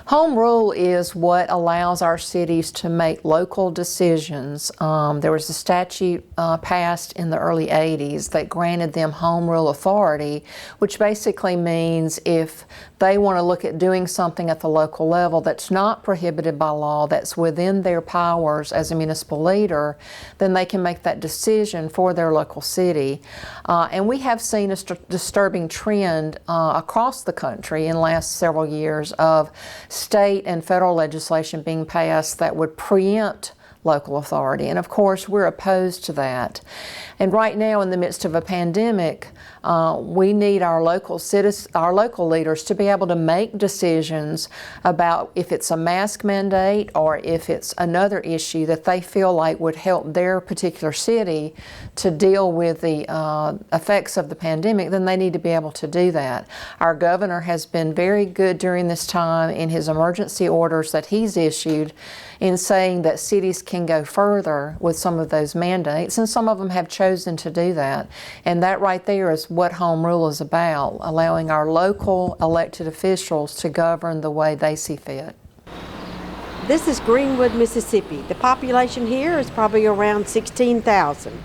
Home rule is what allows our cities to make local decisions. There was a statute passed in the early 80s that granted them home rule authority, which basically means if they want to look at doing something at the local level that's not prohibited by law, that's within their powers as a municipal leader, then they can make that decision for their local city. And we have seen a disturbing trend across the country in the last several years of state and federal legislation being passed that would preempt local authority. And of course, we're opposed to that. And right now, in the midst of a pandemic, we need our local leaders to be able to make decisions about if it's a mask mandate or if it's another issue that they feel like would help their particular city to deal with the effects of the pandemic. Then they need to be able to do that. Our governor has been very good during this time in his emergency orders that he's issued in saying that cities can go further with some of those mandates, and some of them have chosen to do that. And that right there is what home rule is about, allowing our local elected officials to govern the way they see fit. This is Greenwood, Mississippi. The population here is probably around 16,000.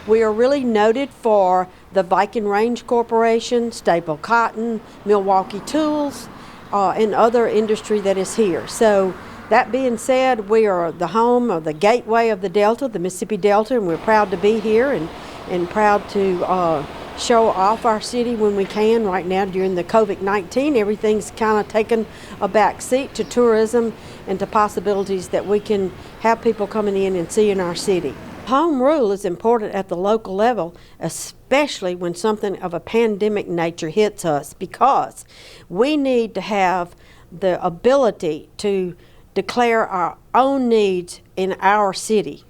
We are really noted for the Viking Range Corporation, Staple Cotton, Milwaukee Tools, and other industry that is here. So that being said, we are the home of the gateway of the Delta, the Mississippi Delta, and we're proud to be here and proud to show off our city when we can. Right now, during the COVID-19, everything's kind of taken a back seat to tourism and to possibilities that we can have people coming in and seeing our city. Home rule is important at the local level, especially when something of a pandemic nature hits us, because we need to have the ability to declare our own needs in our city.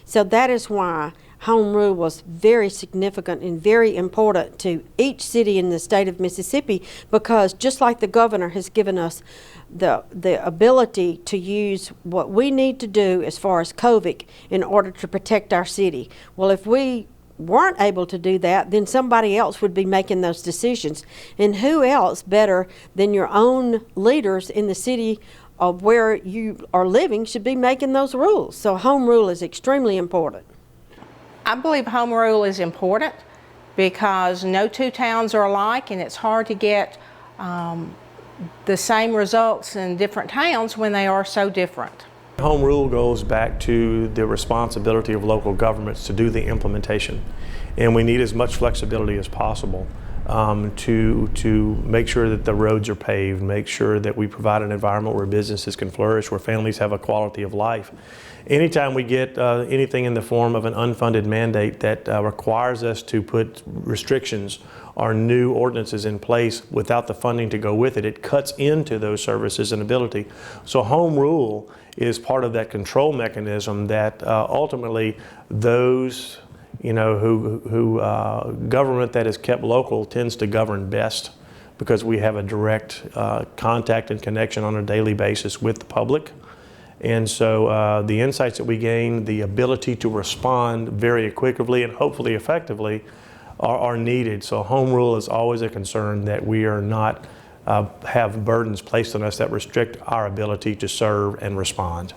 So that is why home rule was very significant and very important to each city in the state of Mississippi, because just like the governor has given us the ability to use what we need to do as far as COVID in order to protect our city. Well, if we weren't able to do that, then somebody else would be making those decisions. And who else better than your own leaders in the city of where you are living should be making those rules. So home rule is extremely important. I believe home rule is important because no two towns are alike, and it's hard to get the same results in different towns when they are so different. Home rule goes back to the responsibility of local governments to do the implementation, and we need as much flexibility as possible to make sure that the roads are paved, make sure that we provide an environment where businesses can flourish, where families have a quality of life. Anytime we get anything in the form of an unfunded mandate that requires us to put restrictions or new ordinances in place without the funding to go with it, it cuts into those services and ability. So home rule is part of that control mechanism that ultimately those who government that is kept local tends to govern best, because we have a direct contact and connection on a daily basis with the public. And so the insights that we gain, the ability to respond very quickly and hopefully effectively are needed. So home rule is always a concern that we are not have burdens placed on us that restrict our ability to serve and respond.